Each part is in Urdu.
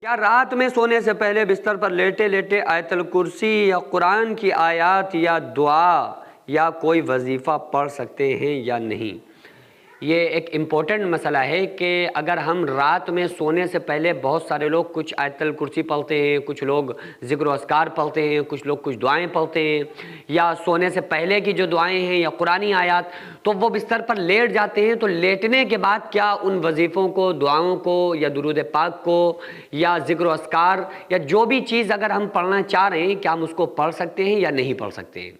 کیا رات میں سونے سے پہلے بستر پر لیٹے لیٹے آیت الکرسی یا قرآن کی آیات یا دعا یا کوئی وظیفہ پڑھ سکتے ہیں یا نہیں؟ یہ ایک امپورٹنٹ مسئلہ ہے کہ اگر ہم رات میں سونے سے پہلے بہت سارے لوگ کچھ آیت الکرسی پڑھتے ہیں، کچھ لوگ ذکر و اذکار پڑھتے ہیں، کچھ لوگ کچھ دعائیں پڑھتے ہیں، یا سونے سے پہلے کی جو دعائیں ہیں یا قرآنی آیات، تو وہ بستر پر لیٹ جاتے ہیں، تو لیٹنے کے بعد کیا ان وظیفوں کو، دعاؤں کو یا درود پاک کو یا ذکر و اذکار یا جو بھی چیز اگر ہم پڑھنا چاہ رہے ہیں، کیا ہم اس کو پڑھ سکتے ہیں یا نہیں پڑھ سکتے ہیں؟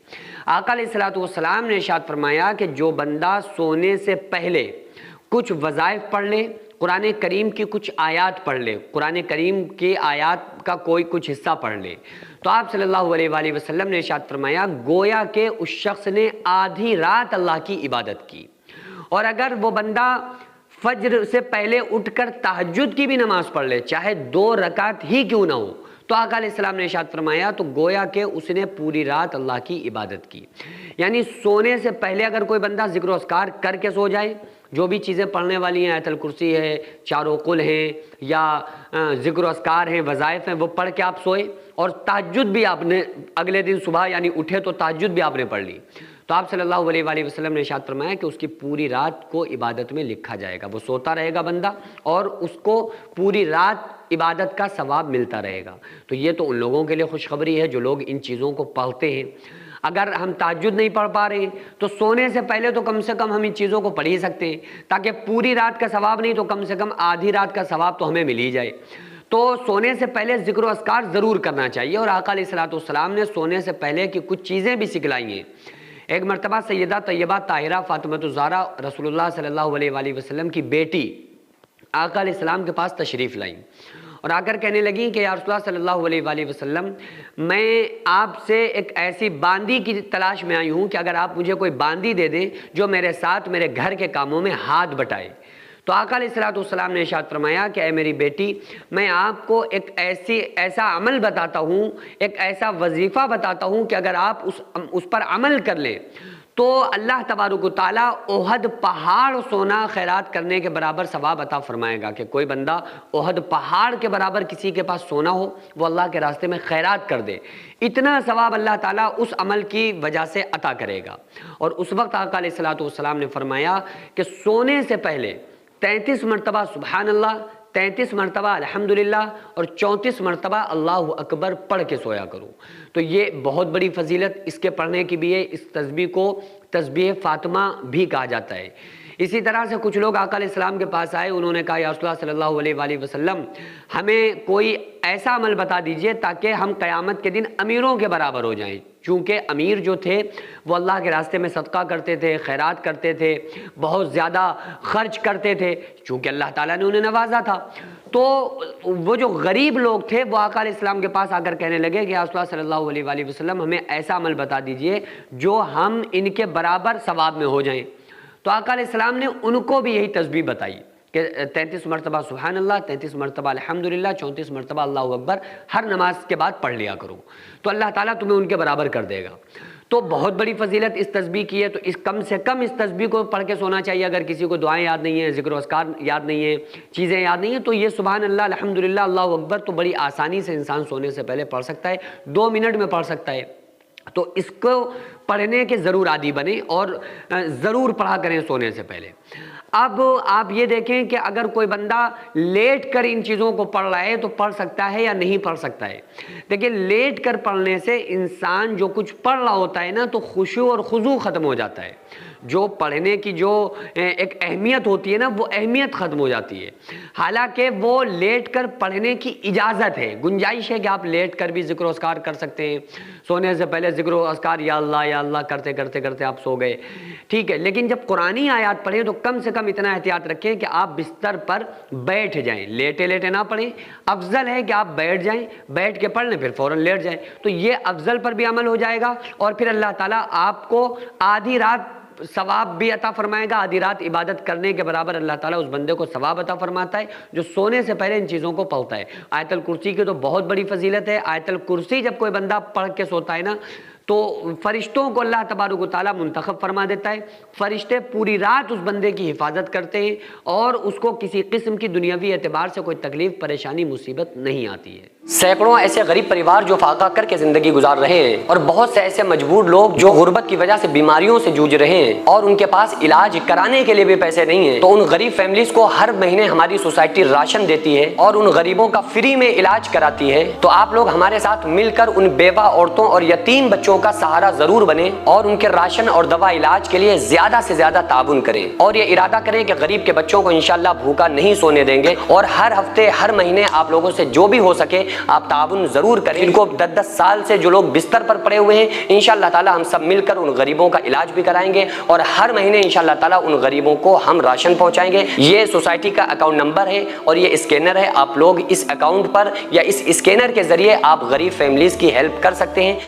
آقا علیہ الصلوۃ والسلام نے ارشاد فرمایا کہ جو بندہ سونے سے پہلے کچھ وظائف پڑھ لے، قرآن کریم کی کچھ آیات پڑھ لے، قرآن کریم کی آیات کا کوئی کچھ حصہ پڑھ لے، تو آپ صلی اللہ علیہ وآلہ وسلم نے ارشاد فرمایا گویا کہ اس شخص نے آدھی رات اللہ کی عبادت کی۔ اور اگر وہ بندہ فجر سے پہلے اٹھ کر تہجد کی بھی نماز پڑھ لے، چاہے 2 رکعت ہی کیوں نہ ہو، تو آقا علیہ السلام نے ارشاد فرمایا تو گویا کہ اس نے پوری رات اللہ کی عبادت کی۔ یعنی سونے سے پہلے اگر کوئی بندہ ذکر و اذکار کر کے سو جائے، جو بھی چیزیں پڑھنے والی ہیں، آیت الکرسی ہے، چاروں قل ہیں، یا ذکر و اذکار ہیں، وظائف ہیں، وہ پڑھ کے آپ سوئے، اور تہجد بھی آپ نے اگلے دن صبح یعنی اٹھے تو تہجد بھی آپ نے پڑھ لی، تو آپ صلی اللہ علیہ وآلہ وسلم نے ارشاد فرمایا کہ اس کی پوری رات کو عبادت میں لکھا جائے گا، وہ سوتا رہے گا بندہ اور اس کو پوری رات عبادت کا ثواب ملتا رہے گا۔ تو یہ تو ان لوگوں کے لیے خوشخبری ہے جو لوگ ان چیزوں کو پڑھتے ہیں۔ اگر ہم تہجد نہیں پڑھ پا رہے ہیں تو سونے سے پہلے تو کم سے کم ہم ان چیزوں کو پڑھ ہی سکتے ہیں، تاکہ پوری رات کا ثواب نہیں تو کم سے کم آدھی رات کا ثواب تو ہمیں مل ہی جائے۔ تو سونے سے پہلے ذکر و اذکار ضرور کرنا چاہیے، اور آقا علیہ الصلوۃ والسلام نے سونے سے پہلے کی کچھ چیزیں بھی سکھلائی ہیں۔ ایک مرتبہ سیدہ طیبہ طاہرہ فاطمۃ الزہرا رسول اللہ صلی اللہ علیہ وآلہ وسلم کی بیٹی آقا علیہ السلام کے پاس تشریف لائیں، اور آ کر کہنے لگیں کہ یا رسول اللہ صلی اللہ علیہ وآلہ وسلم، میں آپ سے ایک ایسی باندی کی تلاش میں آئی ہوں کہ اگر آپ مجھے کوئی باندی دے دیں جو میرے ساتھ میرے گھر کے کاموں میں ہاتھ بٹائے۔ تو آقا علیہ الصلوۃ والسلام نے ارشاد فرمایا کہ اے میری بیٹی، میں آپ کو ایک ایسا عمل بتاتا ہوں، ایک ایسا وظیفہ بتاتا ہوں کہ اگر آپ اس پر عمل کر لیں تو اللہ تبارک و تعالیٰ احد پہاڑ سونا خیرات کرنے کے برابر ثواب عطا فرمائے گا۔ کہ کوئی بندہ احد پہاڑ کے برابر کسی کے پاس سونا ہو، وہ اللہ کے راستے میں خیرات کر دے، اتنا ثواب اللہ تعالیٰ اس عمل کی وجہ سے عطا کرے گا۔ اور اس وقت آقا علیہ الصلوۃ والسلام نے فرمایا کہ سونے سے پہلے 33 مرتبہ سبحان اللہ، 33 مرتبہ الحمدللہ اور 34 مرتبہ اللہ اکبر پڑھ کے سویا کرو۔ تو یہ بہت بڑی فضیلت اس کے پڑھنے کی بھی ہے۔ اس تسبیح کو تسبیح فاطمہ بھی کہا جاتا ہے۔ اسی طرح سے کچھ لوگ آقا علیہ السلام کے پاس آئے، انہوں نے کہا یا رسول اللہ صلی اللہ علیہ وآلہ وسلم، ہمیں کوئی ایسا عمل بتا دیجئے تاکہ ہم قیامت کے دن امیروں کے برابر ہو جائیں، چونکہ امیر جو تھے وہ اللہ کے راستے میں صدقہ کرتے تھے، خیرات کرتے تھے، بہت زیادہ خرچ کرتے تھے، چونکہ اللہ تعالیٰ نے انہیں نوازا تھا۔ تو وہ جو غریب لوگ تھے وہ آقا علیہ السلام کے پاس آ کر کہنے لگے کہ یا رسول اللہ صلی اللہ علیہ وآلہ وسلم، ہمیں ایسا عمل بتا دیجئے جو ہم ان کے برابر ثواب میں ہو جائیں۔ تو آقا علیہ السلام نے ان کو بھی یہی تسبیح بتائی کہ 33 مرتبہ سبحان اللہ، 33 مرتبہ الحمدللہ، 34 مرتبہ اللہ اکبر ہر نماز کے بعد پڑھ لیا کرو، تو اللہ تعالیٰ تمہیں ان کے برابر کر دے گا۔ تو بہت بڑی فضیلت اس تسبیح کی ہے، تو اس کم سے کم اس تسبیح کو پڑھ کے سونا چاہیے۔ اگر کسی کو دعائیں یاد نہیں ہیں، ذکر و اذکار یاد نہیں ہیں، چیزیں یاد نہیں ہیں، تو یہ سبحان اللہ، الحمدللہ، اللہ اکبر تو بڑی آسانی سے انسان سونے سے پہلے پڑھ سکتا ہے، 2 منٹ میں پڑھ سکتا ہے۔ تو اس کو پڑھنے کے ضرور عادی بنیں اور ضرور پڑھا کریں سونے سے پہلے۔ اب آپ یہ دیکھیں کہ اگر کوئی بندہ لیٹ کر ان چیزوں کو پڑھ رہا ہے تو پڑھ سکتا ہے یا نہیں پڑھ سکتا ہے؟ دیکھیں، لیٹ کر پڑھنے سے انسان جو کچھ پڑھ رہا ہوتا ہے نا، تو خشوع اور خضوع ختم ہو جاتا ہے۔ جو پڑھنے کی جو ایک اہمیت ہوتی ہے نا، وہ اہمیت ختم ہو جاتی ہے۔ حالانکہ وہ لیٹ کر پڑھنے کی اجازت ہے، گنجائش ہے کہ آپ لیٹ کر بھی ذکر و اذکار کر سکتے ہیں۔ سونے سے پہلے ذکر و اذکار یا اللہ کرتے کرتے کرتے آپ سو گئے، ٹھیک ہے، لیکن جب قرآنی آیات پڑھیں تو کم سے کم اتنا احتیاط رکھیں کہ آپ بستر پر بیٹھ جائیں، لیٹے لیٹے نہ پڑھیں۔ افضل ہے کہ آپ بیٹھ جائیں، بیٹھ کے پڑھ لیں، پھر فوراً لیٹ جائیں، تو یہ افضل پر بھی عمل ہو جائے گا، اور پھر اللہ تعالیٰ آپ کو آدھی رات ثواب بھی عطا فرمائے گا۔ آدھی رات عبادت کرنے کے برابر اللہ تعالیٰ اس بندے کو ثواب عطا فرماتا ہے جو سونے سے پہلے ان چیزوں کو پڑھتا ہے۔ آیت الکرسی کی تو بہت بڑی فضیلت ہے۔ آیت الکرسی جب کوئی بندہ پڑھ کے سوتا ہے نا، تو فرشتوں کو اللہ تبارک و تعالیٰ منتخب فرما دیتا ہے، فرشتے پوری رات اس بندے کی حفاظت کرتے ہیں اور اس کو کسی قسم کی دنیاوی اعتبار سے کوئی تکلیف، پریشانی، مصیبت نہیں آتی ہے۔ سینکڑوں ایسے غریب پریوار جو فاقہ کر کے زندگی گزار رہے ہیں، اور بہت سے ایسے مجبور لوگ جو غربت کی وجہ سے بیماریوں سے جوجھ رہے ہیں اور ان کے پاس علاج کرانے کے لیے بھی پیسے نہیں ہیں، تو ان غریب فیملیز کو ہر مہینے ہماری سوسائٹی راشن دیتی ہے اور ان غریبوں کا فری میں علاج کراتی ہے۔ تو آپ لوگ ہمارے ساتھ مل کر ان بیوہ عورتوں اور یتیم بچوں کا سہارا ضرور بنیں اور ان کے راشن اور دوا علاج کے لیے زیادہ سے زیادہ تعاون کریں، اور یہ ارادہ کریں کہ غریب کے بچوں کو انشاءاللہ بھوکا نہیں سونے دیں گے، اور ہر ہفتے ہر مہینے آپ لوگوں سے جو بھی ہو سکے آپ تعاون ضرور کریں۔ ان کو 10-10 سال سے جو لوگ بستر پر پڑے ہوئے ہیں، انشاءاللہ تعالی ہم سب مل کر ان غریبوں کا علاج بھی کرائیں گے، اور ہر مہینے انشاءاللہ تعالی ان غریبوں کو ہم راشن پہنچائیں گے۔ یہ سوسائٹی کا اکاؤنٹ نمبر ہے اور یہ اسکینر ہے، آپ لوگ اس اکاؤنٹ پر یا اس اسکینر کے ذریعے آپ غریب فیملیز کی ہیلپ کر سکتے ہیں۔